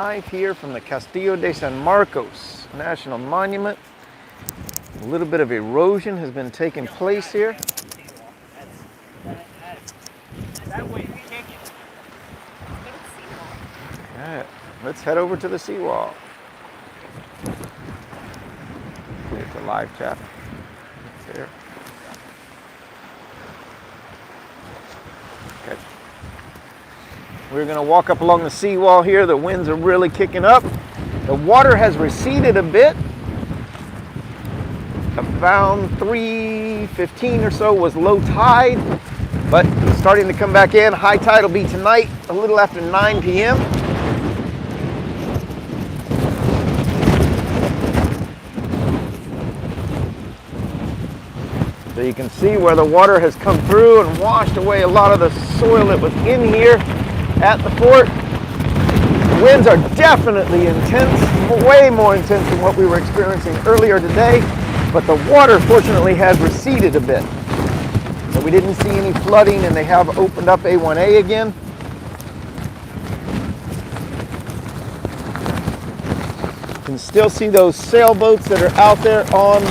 Live here from the Castillo de San Marcos National Monument. A little bit of erosion has been taking place here. Alright, let's head over to the seawall. Here's the live chat. It's here. Okay. We're going to walk up along the seawall here. The winds are really kicking up. The water has receded a bit. Around 3:15 or so was low tide, but it's starting to come back in. High tide will be tonight, a little after 9 p.m. So you can see where the water has come through and washed away a lot of the soil that was in here at the fort. The winds are definitely intense, way more intense than what we were experiencing earlier today, but the water fortunately has receded a bit. So we didn't see any flooding, and they have opened up A1A again. You can still see those sailboats that are out there on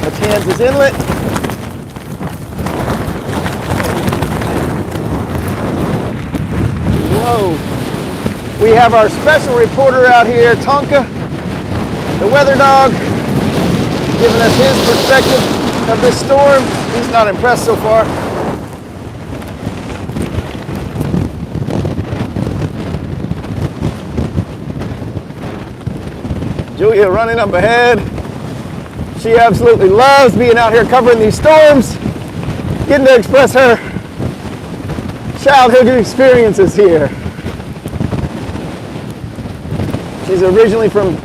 Matanzas Inlet. We have our special reporter out here, Tonka, the weather dog, giving us his perspective of this storm. He's not impressed so far. Julia running up ahead. She absolutely loves being out here covering these storms, getting to express her childhood experiences here. She's originally from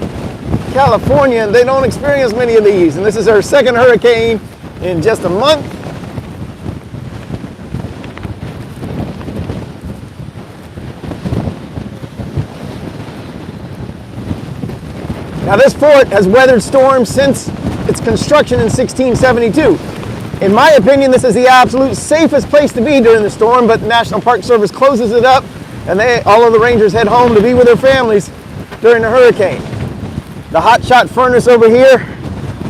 California, and they don't experience many of these. And this is her second hurricane in just a month. Now this fort has weathered storms since its construction in 1672. In my opinion, this is the absolute safest place to be during the storm, but the National Park Service closes it up, and all of the rangers head home to be with their families during the hurricane. The hot shot furnace over here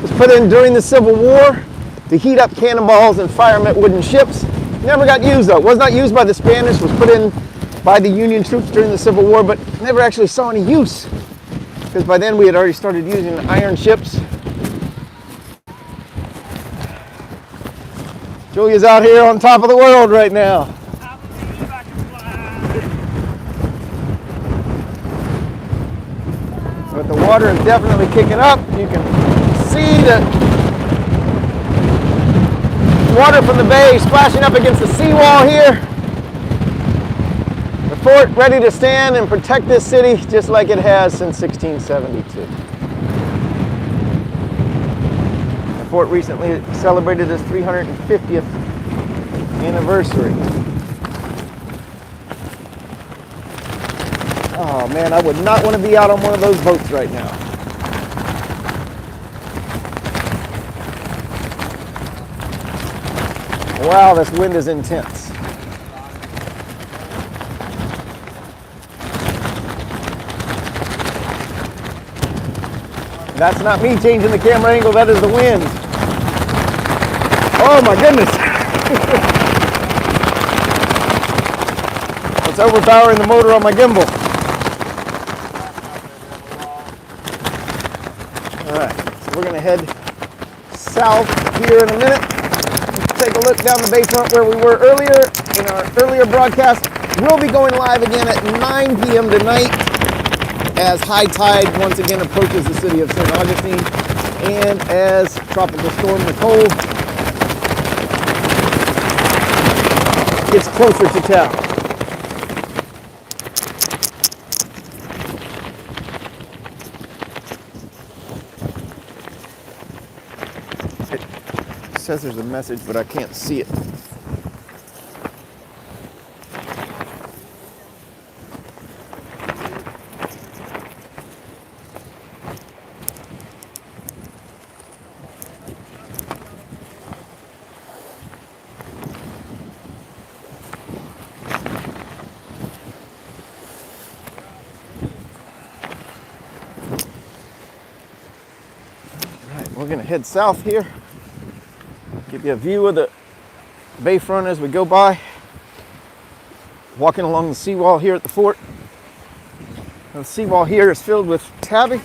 was put in during the Civil War to heat up cannonballs and fire them at wooden ships. Never got used though. It was not used by the Spanish, was put in by the Union troops during the Civil War, but never actually saw any use, because by then we had already started using iron ships. Julia's out here on top of the world right now. But the water is definitely kicking up. You can see the water from the bay splashing up against the seawall here. The fort ready to stand and protect this city just like it has since 1672. The fort recently celebrated its 350th anniversary. Oh man, I would not want to be out on one of those boats right now. Wow, this wind is intense. That's not me changing the camera angle, that is the wind. Oh my goodness. It's overpowering the motor on my gimbal. We're going to head south here in a minute. Take a look down the bayfront where we were earlier in our earlier broadcast. We'll be going live again at 9 p.m. tonight as high tide once again approaches the city of St. Augustine, and as Tropical Storm Nicole gets closer to town. It says there's a message, but I can't see it. We're gonna head south here. Give you a view of the bayfront as we go by. Walking along the seawall here at the fort. The seawall here is filled with tabby.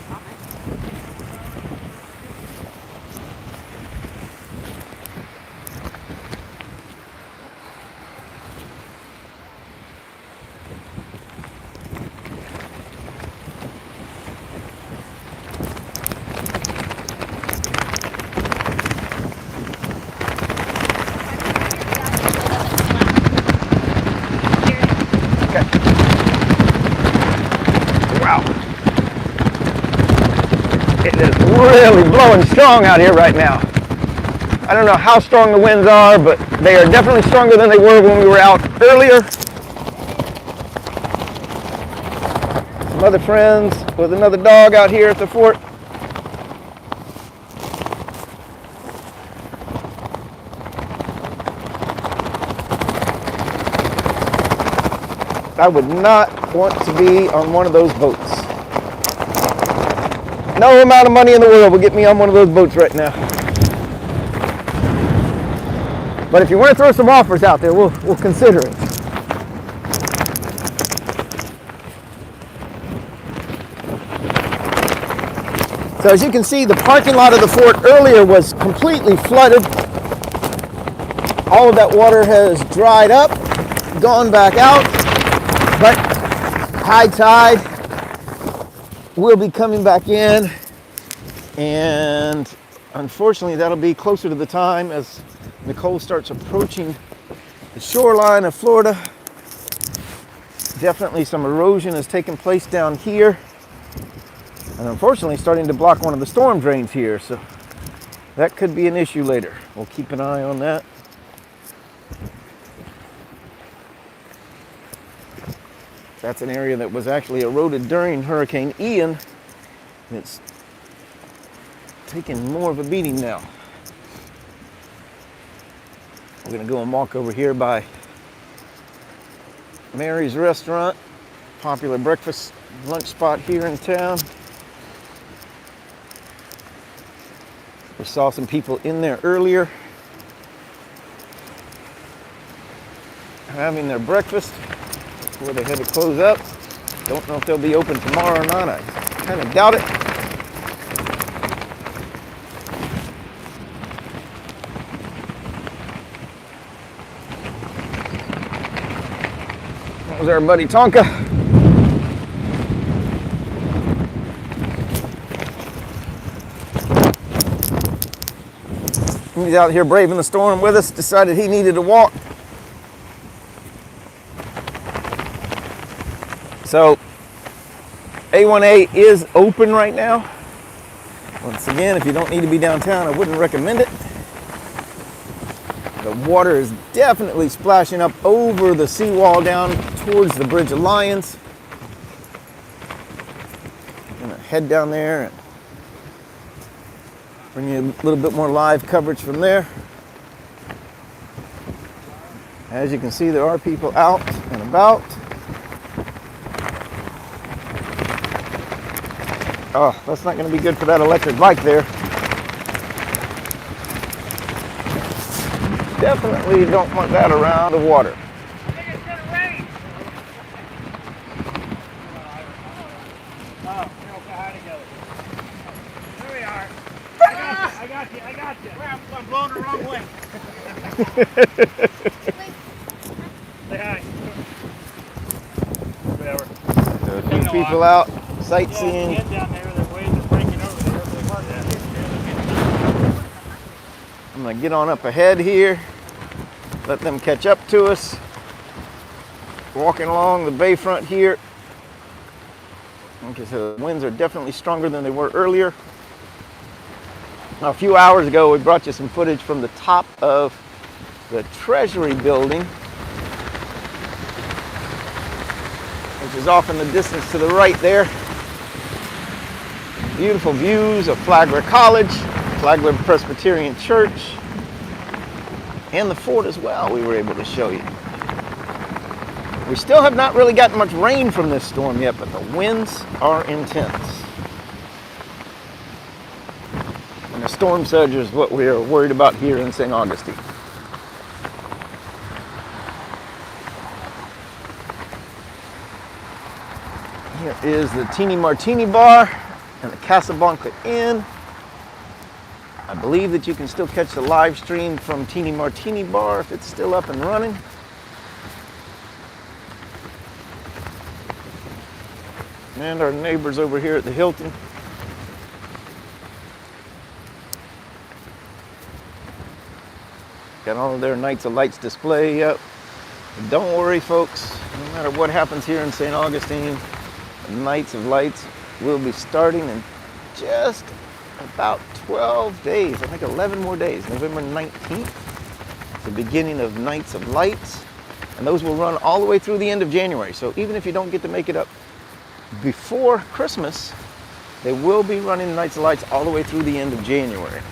Really blowing strong out here right now. I don't know how strong the winds are, but they are definitely stronger than they were when we were out earlier. Some other friends with another dog out here at the fort. I would not want to be on one of those boats. No amount of money in the world will get me on one of those boats right now. But if you want to throw some offers out there, we'll consider it. So as you can see, the parking lot of the fort earlier was completely flooded. All of that water has dried up, gone back out, but high tide will be coming back in, and unfortunately that'll be closer to the time as Nicole starts approaching the shoreline of Florida. Definitely some erosion has taken place down here, and unfortunately starting to block one of the storm drains here, so that could be an issue later. We'll keep an eye on that. That's an area that was actually eroded during Hurricane Ian. It's taking more of a beating now. We're gonna go and walk over here by Mary's Restaurant, popular breakfast lunch spot here in town. We saw some people in there earlier having their breakfast before they had to close up. Don't know if they'll be open tomorrow or not. I kind of doubt it. That was our buddy Tonka. He's out here braving the storm with us, decided he needed to walk. So A1A is open right now. Once again, if you don't need to be downtown, I wouldn't recommend it. The water is definitely splashing up over the seawall down towards the Bridge of Lions. I'm gonna head down there and bring you a little bit more live coverage from there. As you can see, there are people out and about. Oh, that's not going to be good for that electric bike there. Definitely don't want that around the water. I think it's going to rain. Oh, we don't hide together. There we are. I got you. I'm blowing the wrong way. Say hi. Whatever. There are a few people out sightseeing. Yeah, down there, the waves are breaking over there. I'm going to get on up ahead here, let them catch up to us. Walking along the bayfront here. Like I said, the winds are definitely stronger than they were earlier. Now, a few hours ago, we brought you some footage from the top of the Treasury building, which is off in the distance to the right there. Beautiful views of Flagler College, Flagler Presbyterian Church, and the fort as well we were able to show you. We still have not really gotten much rain from this storm yet, but the winds are intense. And they're storm surge is what we're worried about here in St. Augustine. Here is the Teeny Martini Bar and the Casablanca Inn. I believe that you can still catch the live stream from Teeny Martini Bar if it's still up and running. And our neighbors over here at the Hilton. Got all of their Nights of Lights display up. But don't worry, folks, no matter what happens here in St. Augustine, the Nights of Lights will be starting in just about 12 days, I think 11 more days. November 19th, the beginning of Nights of Lights, and those will run all the way through the end of January. So even if you don't get to make it up before Christmas, they will be running Nights of Lights all the way through the end of January.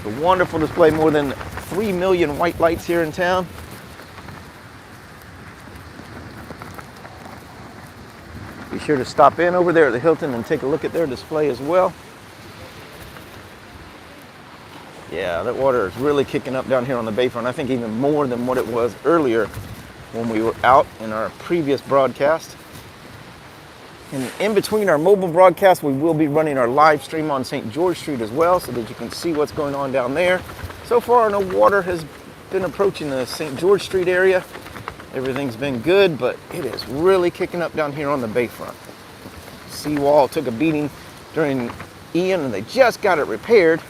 A wonderful display, more than 3 million white lights here in town. Be sure to stop in over there at the Hilton and take a look at their display as well. Yeah, that water is really kicking up down here on the Bayfront. I think even more than what it was earlier when we were out in our previous broadcast. And in between our mobile broadcast, we will be running our live stream on St. George Street as well, so that you can see what's going on down there. So far, no water has been approaching the St. George Street area. Everything's been good, but it is really kicking up down here on the Bayfront. Seawall took a beating during Ian, and they just got it repaired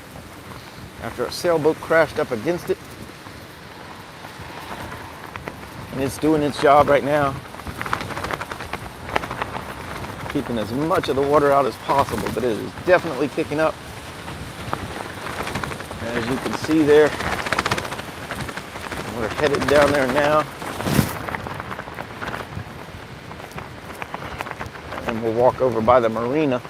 after a sailboat crashed up against it. And it's doing its job right now, keeping as much of the water out as possible, but it is definitely kicking up. As you can see there, we're headed down there now. And we'll walk over by the marina.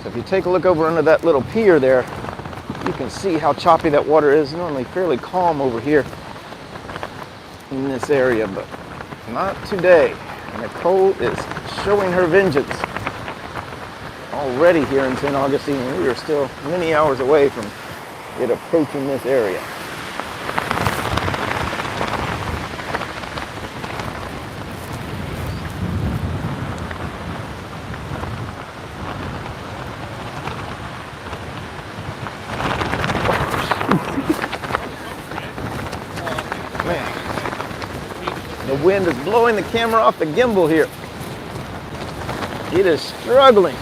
So if you take a look over under that little pier there, you can see how choppy that water is. Normally fairly calm over here in this area, but not today. Nicole is showing her vengeance already here in St. Augustine, and we are still many hours away from it approaching this area. The wind is blowing the camera off the gimbal here. It is struggling.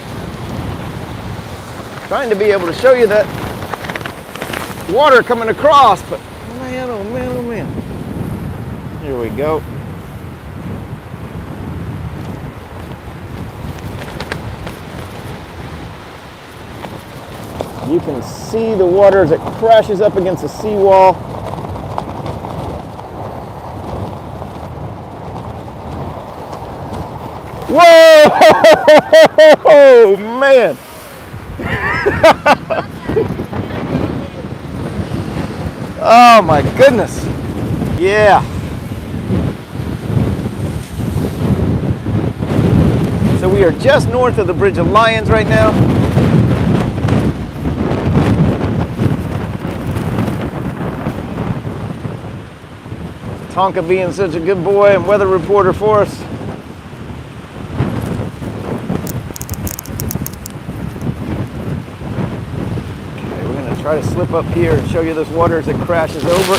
Trying to be able to show you that water coming across, but man, oh man, oh man. Here we go. You can see the water as it crashes up against the seawall. Whoa! Man! Oh my goodness! Yeah. So we are just north of the Bridge of Lions right now. Tonka being such a good boy and weather reporter for us. Try to slip up here and show you this water as it crashes over.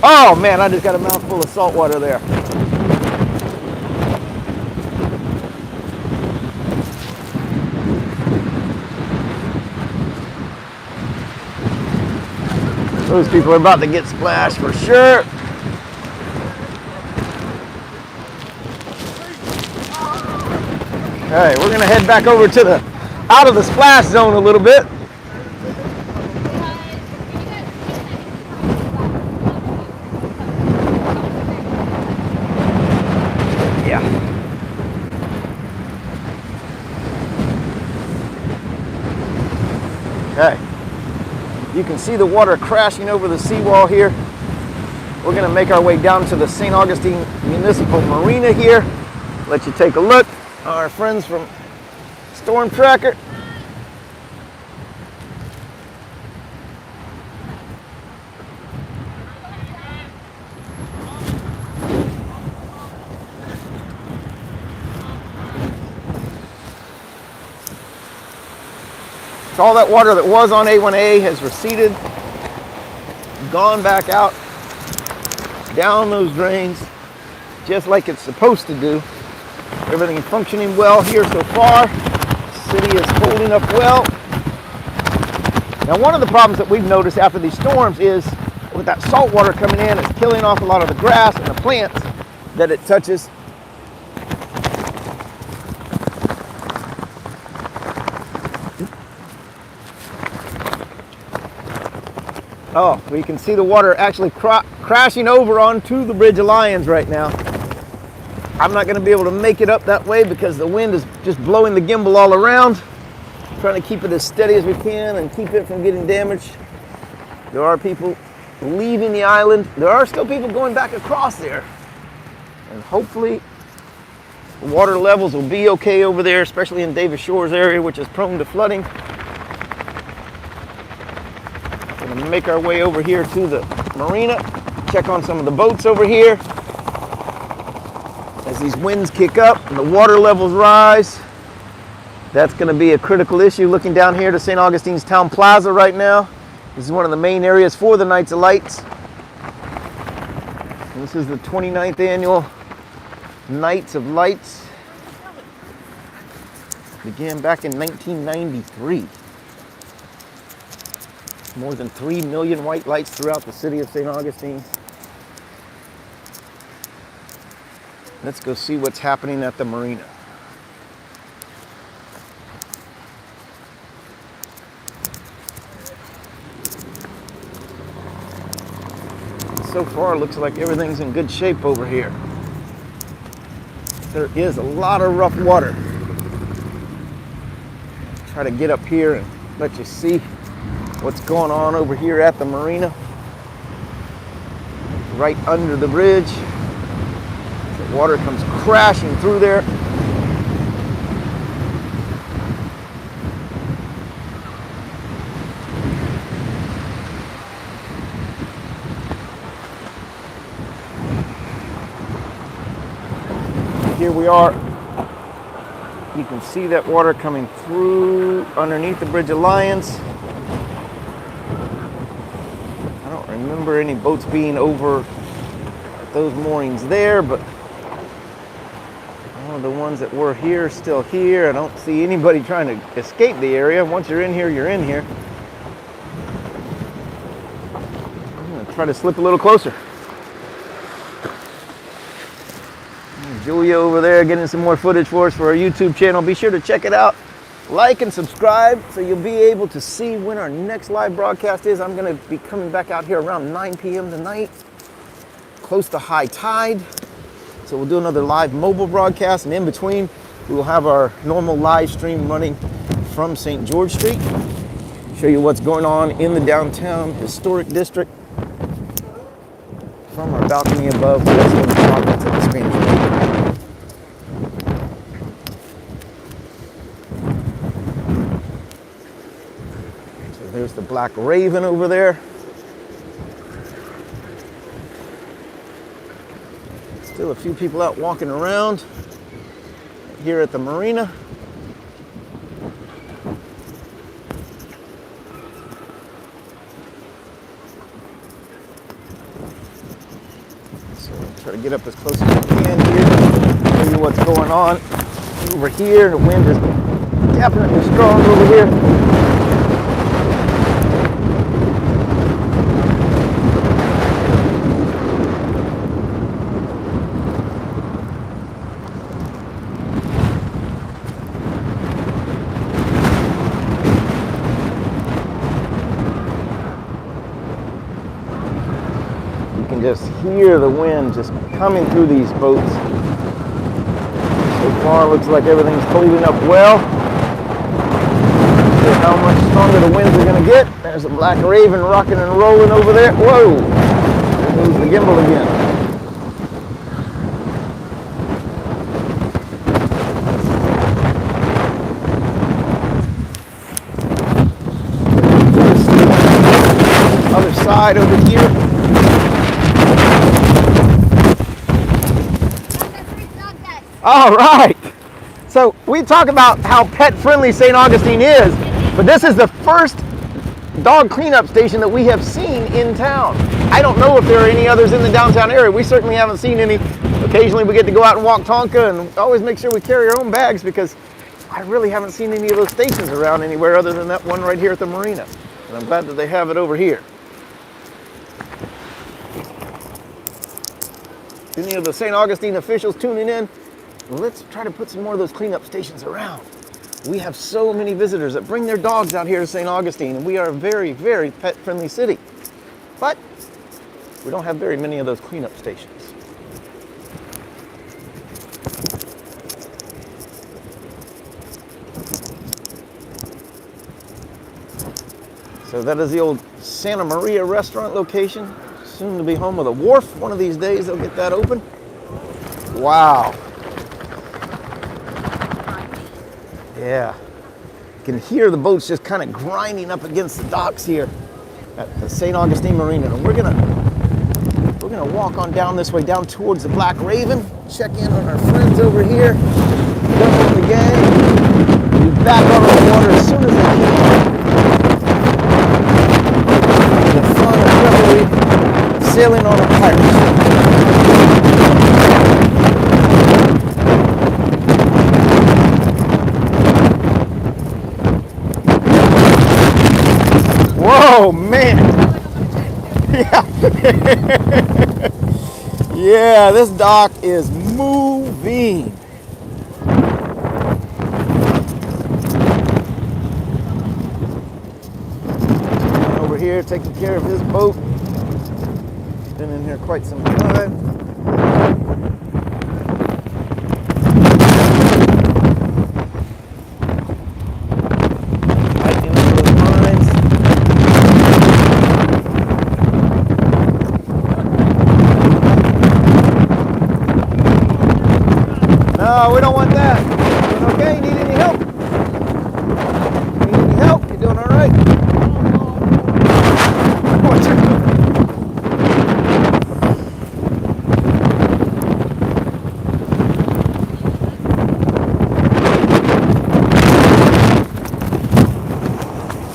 Oh man, I just got a mouthful of salt water there. Those people are about to get splashed for sure. Okay, we're gonna head back over to the out of the splash zone a little bit. Okay, you can see the water crashing over the seawall here. We're going to make our way down to the St. Augustine Municipal Marina here. Let you take a look. Our friends from Storm Tracker. So all that water that was on A1A has receded, gone back out, down those drains, just like it's supposed to do. Everything is functioning well here so far. The city is holding up well. Now, one of the problems that we've noticed after these storms is with that salt water coming in, it's killing off a lot of the grass and the plants that it touches. Oh, we can see the water actually crashing over onto the Bridge of Lions right now. I'm not going to be able to make it up that way because the wind is just blowing the gimbal all around. Trying to keep it as steady as we can and keep it from getting damaged. There are people leaving the island. There are still people going back across there. And hopefully the water levels will be okay over there, especially in Davis Shores area, which is prone to flooding. We're going to make our way over here to the marina, check on some of the boats over here. As these winds kick up and the water levels rise, that's going to be a critical issue. Looking down here to St. Augustine's Town Plaza right now. This is one of the main areas for the Nights of Lights. And this is the 29th annual Nights of Lights. Began back in 1993. More than 3 million white lights throughout the city of St. Augustine. Let's go see what's happening at the marina. So far, it looks like everything's in good shape over here. There is a lot of rough water. Try to get up here and let you see what's going on over here at the marina. Right under the bridge. The water comes crashing through there. Here we are. You can see that water coming through underneath the Bridge of Lions. I don't remember any boats being over at those moorings there, but all of the ones that were here are still here. I don't see anybody trying to escape the area. Once you're in here, you're in here. I'm going to try to slip a little closer. Julia over there getting some more footage for us for our YouTube channel. Be sure to check it out. Like and subscribe so you'll be able to see when our next live broadcast is. I'm going to be coming back out here around 9 p.m. tonight, close to high tide. So we'll do another live mobile broadcast, and in between we will have our normal live stream running from St. George Street. Show you what's going on in the downtown historic district from our balcony above. That's when the province of the Spanish River. There's the Black Raven over there. Still a few people out walking around here at the marina. So try to get up as close as we can here. Show you what's going on over here. The wind is definitely strong over here. Just hear the wind just coming through these boats. So far, looks like everything's holding up well. See how much stronger the winds are going to get. There's a Black Raven rocking and rolling over there. Whoa! There goes the gimbal again. side over here. All right. So we talk about how pet-friendly St. Augustine is, but this is the first dog cleanup station that we have seen in town. I don't know if there are any others in the downtown area. We certainly haven't seen any. Occasionally we get to go out and walk Tonka, and always make sure we carry our own bags because I really haven't seen any of those stations around anywhere other than that one right here at the marina. And I'm glad that they have it over here. Any of the St. Augustine officials tuning in? Let's try to put some more of those cleanup stations around. We have so many visitors that bring their dogs out here to St. Augustine, and we are a very, very pet-friendly city. But we don't have very many of those cleanup stations. So that is the old Santa Maria restaurant location. Soon to be home with a wharf. One of these days they'll get that open. Wow. Yeah. You can hear the boats just kind of grinding up against the docks here at the St. Augustine Marina. And we're gonna walk on down this way, down towards the Black Raven. Check in on our friends over here. Jump on the gang. We'll be back on the water as soon as they can. The fun of revelry sailing on a pirate ship. Whoa, man. Yeah. Yeah, this dock is moving. Over here taking care of his boat. Been in here quite some time. No, we don't want that. Doing okay? Need any help? Need any help? You doing all right? What's your doing?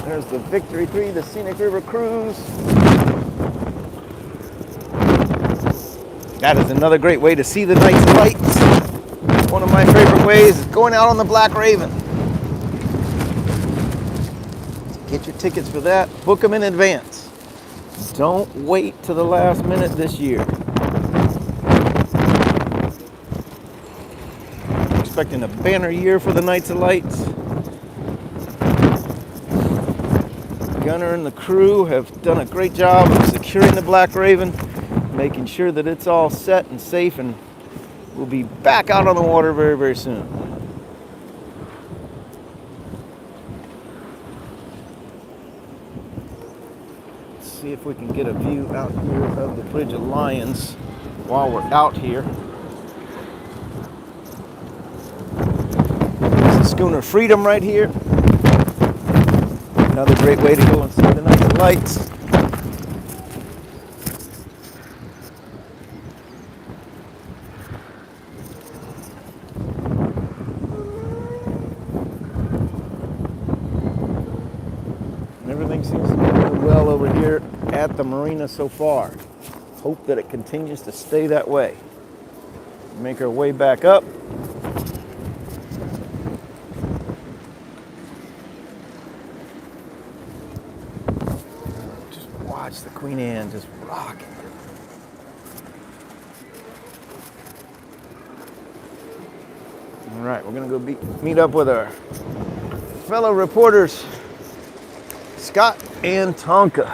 There's the Victory 3, the Scenic River Cruise. That is another great way to see the night's lights. One of my favorite ways is going out on the Black Raven. Get your tickets for that. Book them in advance. Don't wait to the last minute this year. I'm expecting a banner year for the Nights of Lights. Gunner and the crew have done a great job of securing the Black Raven, making sure that it's all set and safe, and we'll be back out on the water very, very soon. Let's see if we can get a view out here of the Bridge of Lions while we're out here. There's the schooner Freedom right here. Another great way to go and see the Night Lights. Everything seems to be going well over here at the marina so far. Hope that it continues to stay that way. Make our way back up. Just watch the Queen Anne just rocking. All right, we're gonna go meet up with our fellow reporters, Scott and Tonka.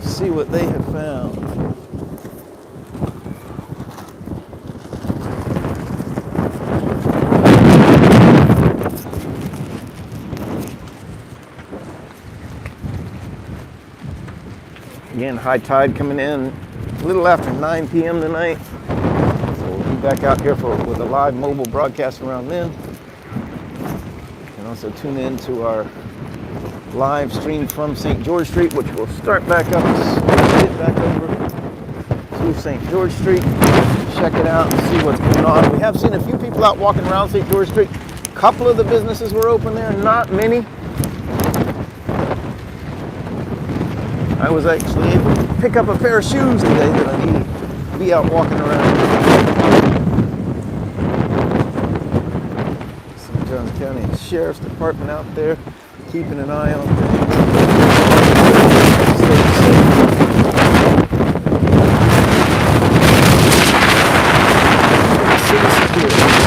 See what they have found. Again, high tide coming in a little after 9 p.m. tonight. So we'll be back out here with a live mobile broadcast around then. You can also tune in to our live stream from St. George Street, which will start back up, get back over to St. George Street, check it out and see what's going on. We have seen a few people out walking around St. George Street. A couple of the businesses were open there, not many. I was actually able to pick up a pair of shoes today that I needed to be out walking around. St. Johns County Sheriff's Department out there keeping an eye on things. Stay safe. City security.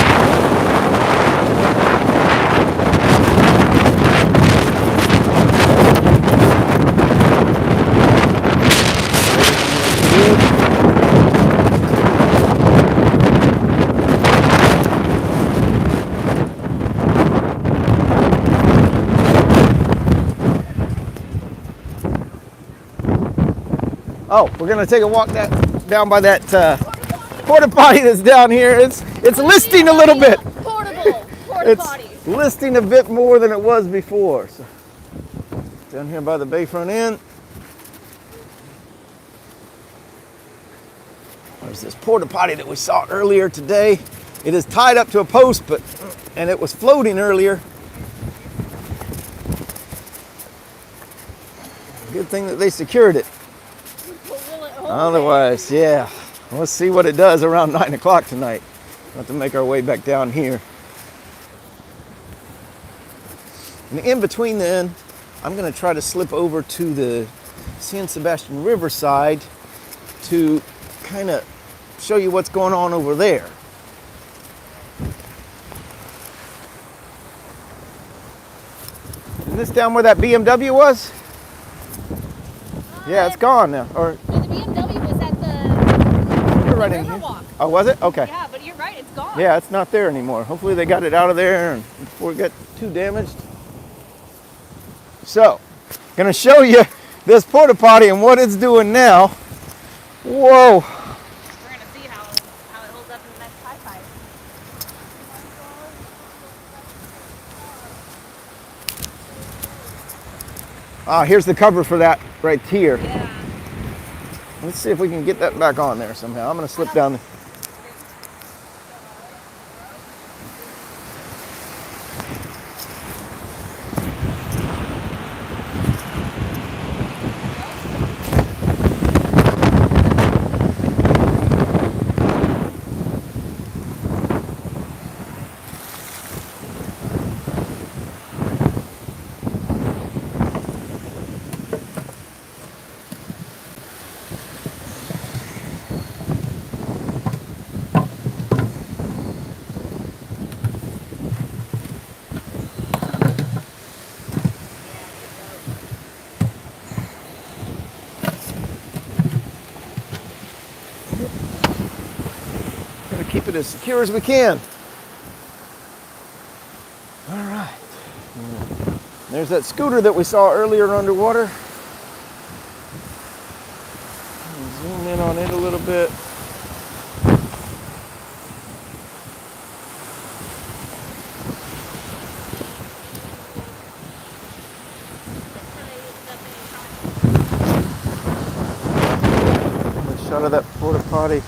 Oh, we're gonna take a walk down by that porta potty that's down here. It's listing a little bit. Portable porta It's potty. listing a bit more than it was before. So, down here by the Bayfront Inn. There's this porta potty that we saw earlier today. It is tied up to a post, and it was floating earlier. Good thing that they secured it. Will it hold Otherwise, yeah. Let's see what it does around 9 o'clock tonight. We'll have to make our way back down here. And in between then, I'm going to try to slip over to the San Sebastian Riverside to kind of show you what's going on over there. Isn't this down where that BMW was? Yeah, it's gone now. Or No, the BMW was at the you're right in here. Riverwalk. Oh, was it? Okay. Yeah, but you're right, it's gone. Yeah, it's not there anymore. Hopefully they got it out of there and before it got too damaged. So, gonna show you this porta potty and what it's doing now. Whoa. We're gonna see how it holds up in the next high five. Here's the cover for that right here. Yeah. Let's see if we can get that back on there somehow. I'm gonna slip down there. Keep it as secure as we can. All right. There's that scooter that we saw earlier underwater. Zoom in on it a little bit. A shot of that porta potty.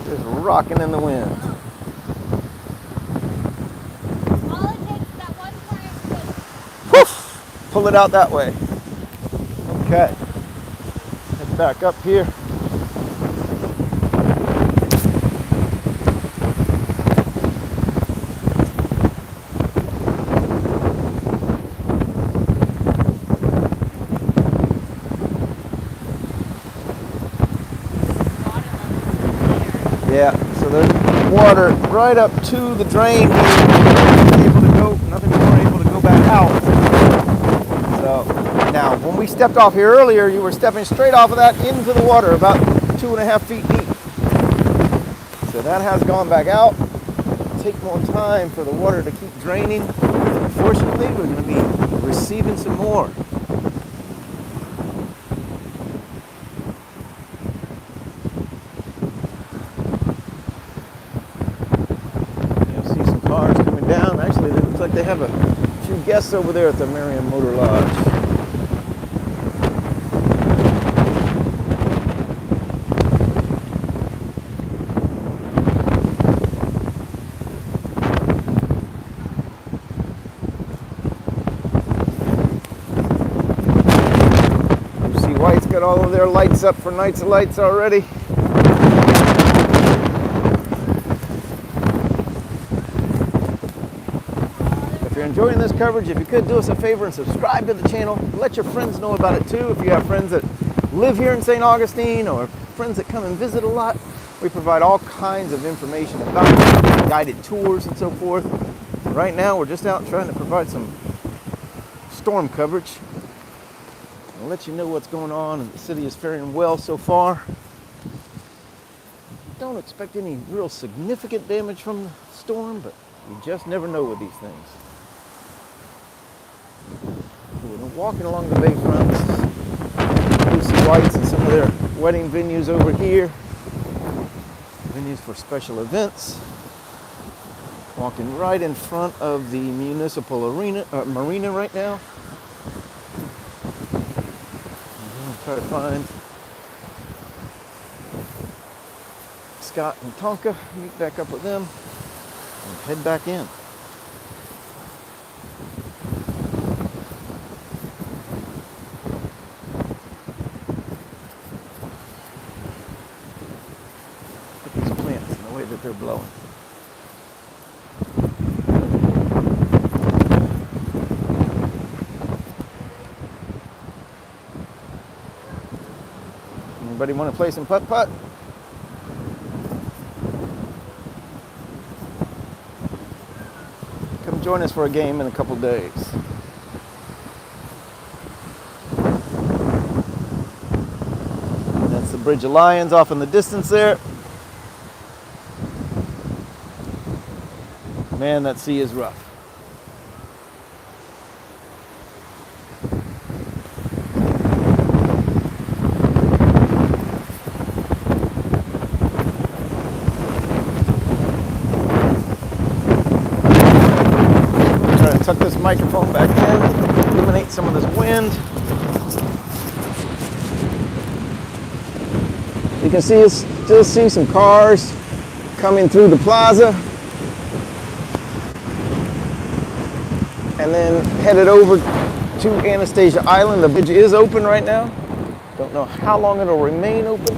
Just rocking in the wind. All it takes is that one corner of Woof! Pull it out that way. Okay. Head back up here. Yeah, so there's water right up to the drain here. Nothing more able to go back out. So now, when we stepped off here earlier, you were stepping straight off of that into the water, about 2.5 feet deep. So that has gone back out. It'll take more time for the water to keep draining. Unfortunately, we're going to be receiving some more. They have a two guests over there at the Marion Motor Lodge. Lucy White's got all of their lights up for Nights of Lights already. If you're enjoying this coverage, if you could do us a favor and subscribe to the channel, let your friends know about it too. If you have friends that live here in St. Augustine or friends that come and visit a lot, we provide all kinds of information about it, guided tours and so forth. Right now we're just out trying to provide some storm coverage. I'll let you know what's going on, and the city is faring well so far. Don't expect any real significant damage from the storm, but you just never know with these things. We're walking along the bayfront. Lucy White's and some of their wedding venues over here. Venues for special events. Walking right in front of the Municipal Marina right now. Try to find Scott and Tonka, meet back up with them, and head back in. Look at these plants and the way that they're blowing. Anybody want to play some putt-putt? Come join us for a game in a couple days. That's the Bridge of Lions off in the distance there. Man, that sea is rough. Tuck this microphone back in, eliminate some of this wind. You can still see some cars coming through the plaza. And then headed over to Anastasia Island. The bridge is open right now. Don't know how long it'll remain open.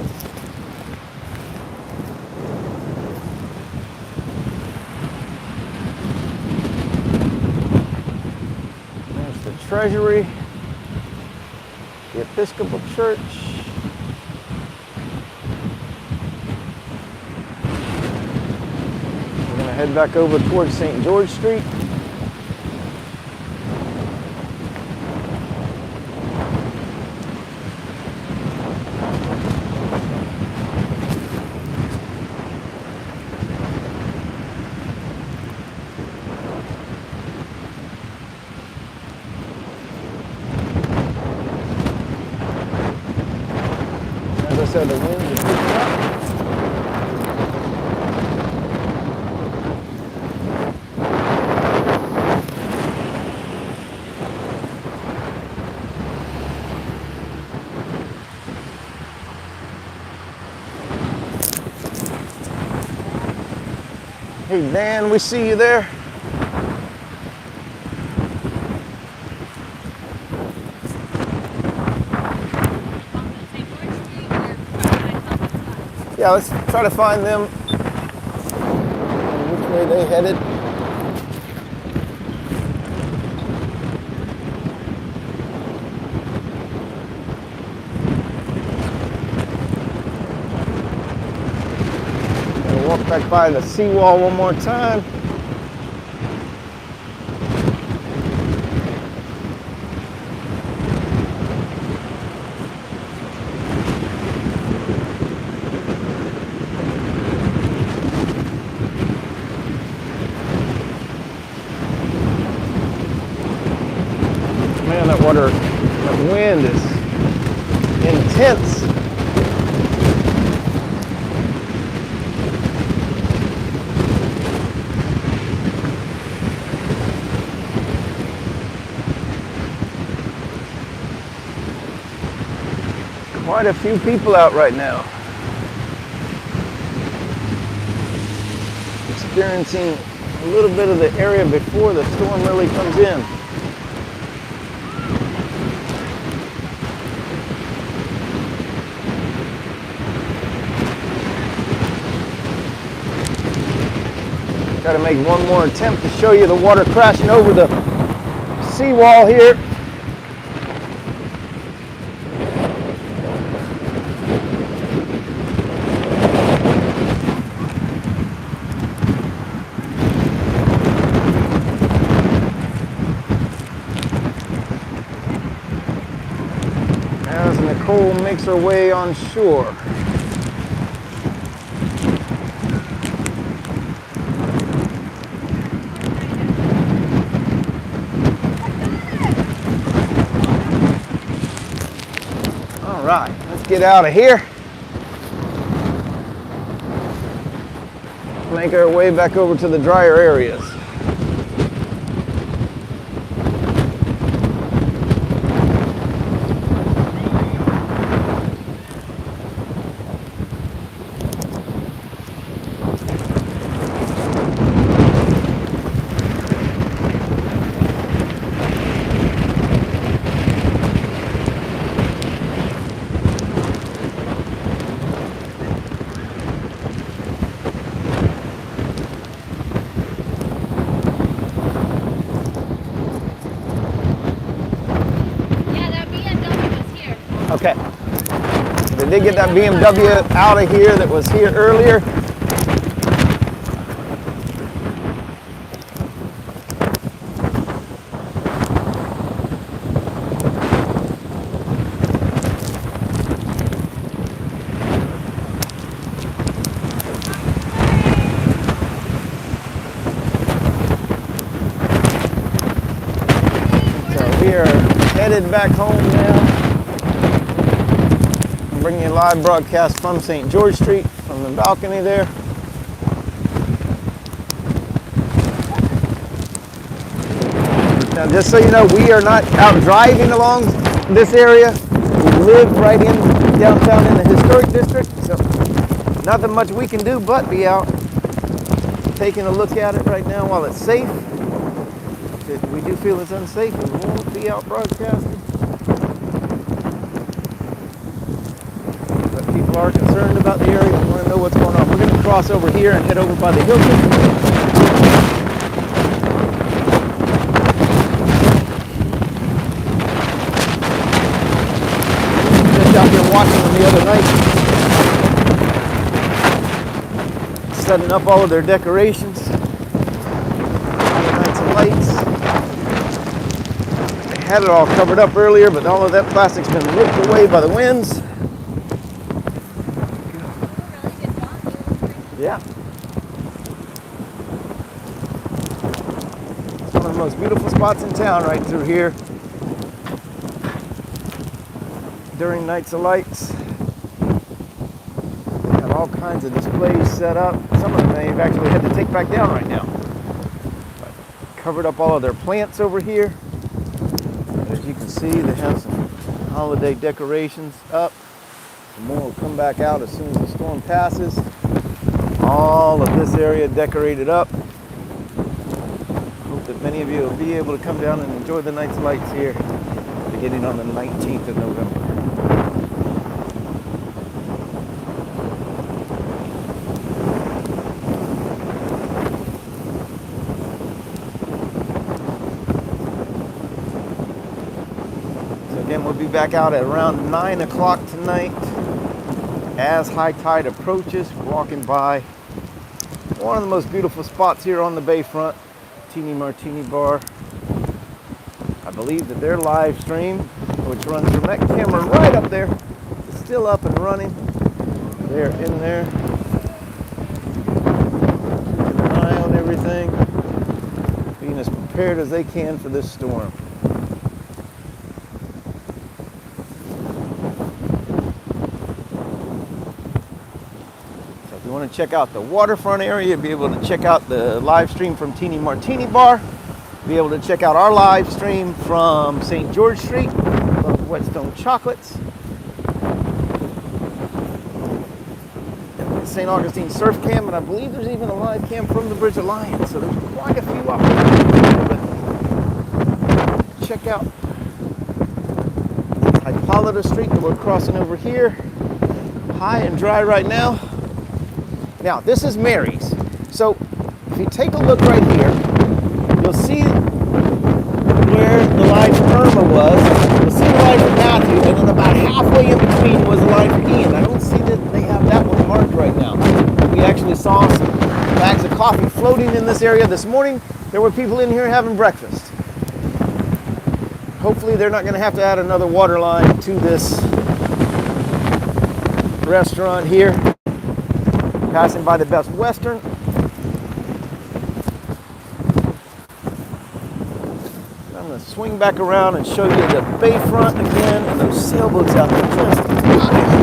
Treasury, the Episcopal Church. We're going to head back over towards St. George Street. The wind is picking up. Hey Dan, we see you there. Yeah, let's try to find them and which way they headed. Gonna walk back by the seawall one more time. Man, that water, that wind is intense. Quite a few people out right now. Experiencing a little bit of the area before the storm really comes in. Got to make one more attempt to show you the water crashing over the seawall here. As Nicole makes her way on shore. All right, let's get out of here. Make our way back over to the drier areas. Okay. They did get that BMW out of here that was here earlier. So we are headed back home now. Bringing you a live broadcast from St. George Street, from the balcony there. Now, just so you know, we are not out driving along this area. We live right in downtown in the historic district, so nothing much we can do but be out taking a look at it right now while it's safe. If we do feel it's unsafe, we won't be out broadcasting. People are concerned about the area and want to know what's going on. We're going to cross over here and head over by the Hilton. Just out here watching them the other night. Setting up all of their decorations. Nights and lights. They had it all covered up earlier, but all of that plastic's been ripped away by the winds. Yeah. It's one of the most beautiful spots in town right through here. During nights of lights. Got all kinds of displays set up. Some of them they've actually had to take back down right now. But covered up all of their plants over here. As you can see, they have some holiday decorations up. Some more will come back out as soon as the storm passes. All of this area decorated up. Hope that many of you will be able to come down and enjoy the night's lights here beginning on the 19th of November. So again, we'll be back out at around 9 o'clock tonight as high tide approaches, walking by one of the most beautiful spots here on the bayfront, Teeny Martini Bar. I believe that their live stream, which runs from that camera right up there, is still up and running. They're in there, keeping an eye on everything, being as prepared as they can for this storm. If you want to check out the waterfront area, you'll be able to check out the live stream from Teeny Martini Bar. You'll be able to check out our live stream from St. George Street, Whetstone Chocolates. St. Augustine surf cam, and I believe there's even a live cam from the Bridge of Lions. So there's quite a few opportunities. But check out Hippolyta Street that we're crossing over here. High and dry right now. Now, this is Mary's. So if you take a look right here, you'll see where the line for Irma was. You'll see the line for Matthew, and then about halfway in between was the line for Ian. I don't see that they have that one marked right now. We actually saw some bags of coffee floating in this area this morning. There were people in here having breakfast. Hopefully they're not going to have to add another water line to this restaurant here. Passing by the Best Western. I'm going to swing back around and show you the bayfront again and those sailboats out there just out of the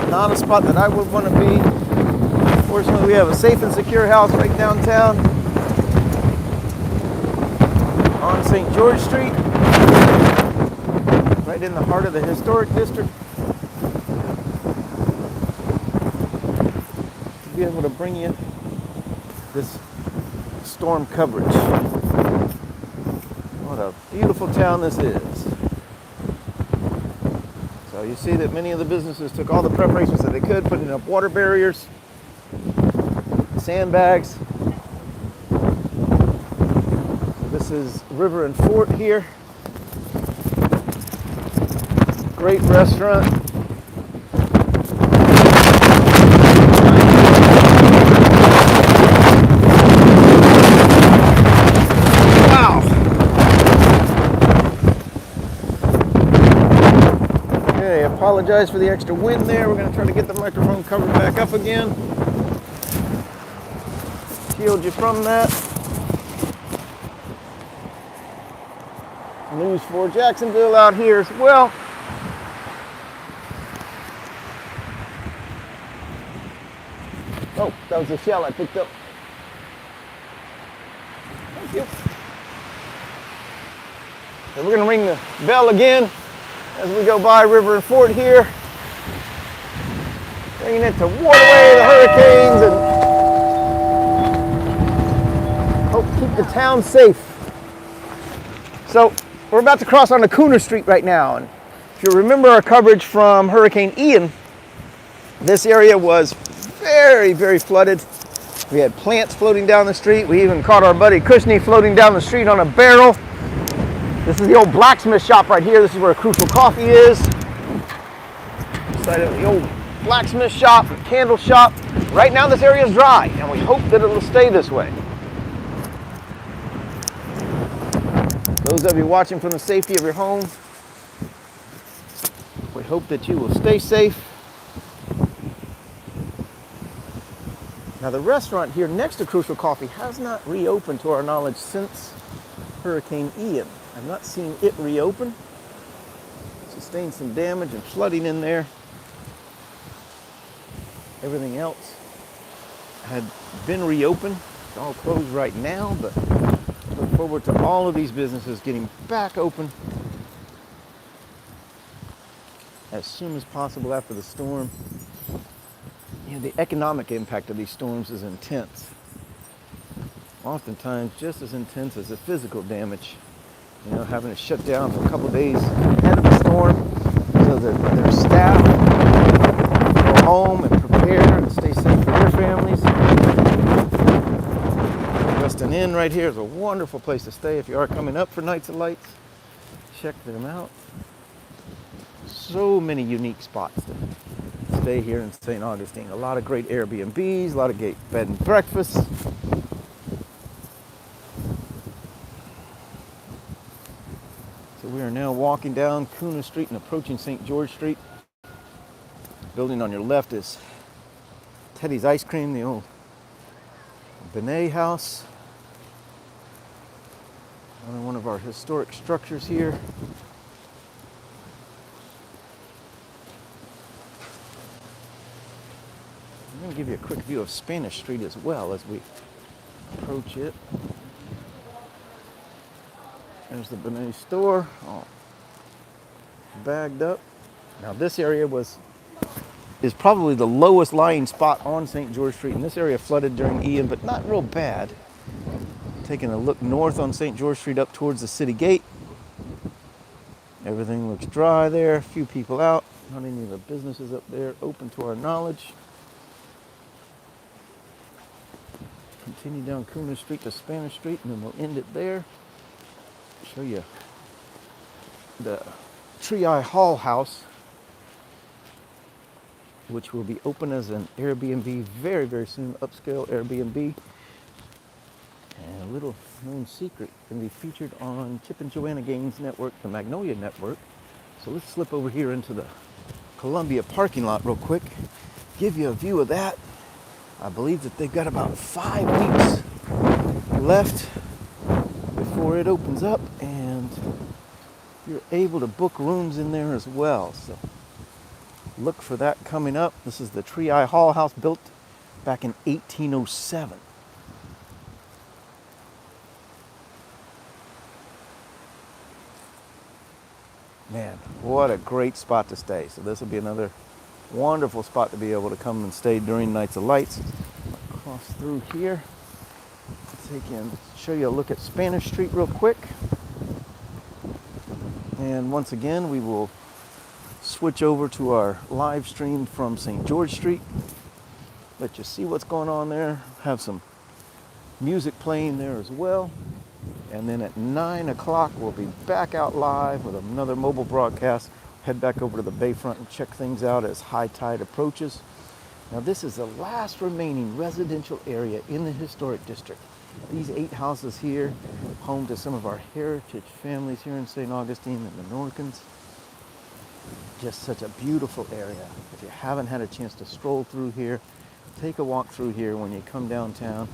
way. Not a spot that I would want to be. Fortunately, we have a safe and secure house right downtown on St. George Street, right in the heart of the historic district. To be able to bring you this storm coverage. What a beautiful town this is. So you see that many of the businesses took all the preparations that they could, putting up water barriers, sandbags. This is River and Fort here. Great restaurant. Wow. Okay, apologize for the extra wind there. We're going to try to get the microphone covered back up again. Shield you from that. News for Jacksonville out here as well. Oh, that was a shell I picked up. Thank you. So we're going to ring the bell again as we go by River and Fort here. Bringing it to ward away the hurricanes and help keep the town safe. So we're about to cross onto Cooner Street right now. And if you remember our coverage from Hurricane Ian, this area was very, very flooded. We had plants floating down the street. We even caught our buddy Cushney floating down the street on a barrel. This is the old blacksmith shop right here. This is where Crucial Coffee is. Side of the old blacksmith shop and candle shop. Right now this area is dry, and we hope that it'll stay this way. Those of you watching from the safety of your home, we hope that you will stay safe. Now the restaurant here next to Crucial Coffee has not reopened to our knowledge since Hurricane Ian. I've not seen it reopen. Sustained some damage and flooding in there. Everything else had been reopened. It's all closed right now, but look forward to all of these businesses getting back open as soon as possible after the storm. You know, the economic impact of these storms is intense. Oftentimes just as intense as the physical damage. You know, having to shut down for a couple of days ahead of the storm so that their staff go home and prepare and stay safe for their families. Westin Inn right here is a wonderful place to stay if you are coming up for Nights of Lights. Check them out. So many unique spots to stay here in St. Augustine. A lot of great Airbnbs, a lot of great bed and breakfasts. So we are now walking down Cooner Street and approaching St. George Street. The building on your left is Teddy's Ice Cream, the old Benet House. Another one of our historic structures here. I'm going to give you a quick view of Spanish Street as well as we approach it. There's the Benet store, all bagged up. Now this area was is probably the lowest lying spot on St. George Street. And this area flooded during Ian, but not real bad. Taking a look north on St. George Street up towards the city gate. Everything looks dry there. A few people out. Not any of the businesses up there open to our knowledge. Continue down Cooner Street to Spanish Street, and then we'll end it there. Show you the Tree Eye Hall House, which will be open as an Airbnb very, very soon. Upscale Airbnb. And a little known secret, can be featured on Chip and Joanna Gaines Network, the Magnolia Network. So let's slip over here into the Columbia parking lot real quick, give you a view of that. I believe that they've got about 5 weeks left before it opens up, and you're able to book rooms in there as well. So look for that coming up. This is the Tree Eye Hall House, built back in 1807. Man, what a great spot to stay. So this will be another wonderful spot to be able to come and stay during Nights of Lights. Cross through here. Show you a look at Spanish Street real quick. And once again, we will switch over to our live stream from St. George Street. Let you see what's going on there. Have some music playing there as well. And then at 9 o'clock, we'll be back out live with another mobile broadcast. Head back over to the Bayfront and check things out as high tide approaches. Now, this is the last remaining residential area in the historic district. These 8 houses here, home to some of our heritage families here in St. Augustine, the Menorcans. Just such a beautiful area. If you haven't had a chance to stroll through here, take a walk through here when you come downtown.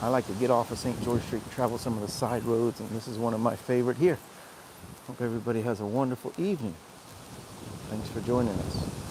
I like to get off of St. George Street and travel some of the side roads, and this is one of my favorite here. Hope everybody has a wonderful evening. Thanks for joining us.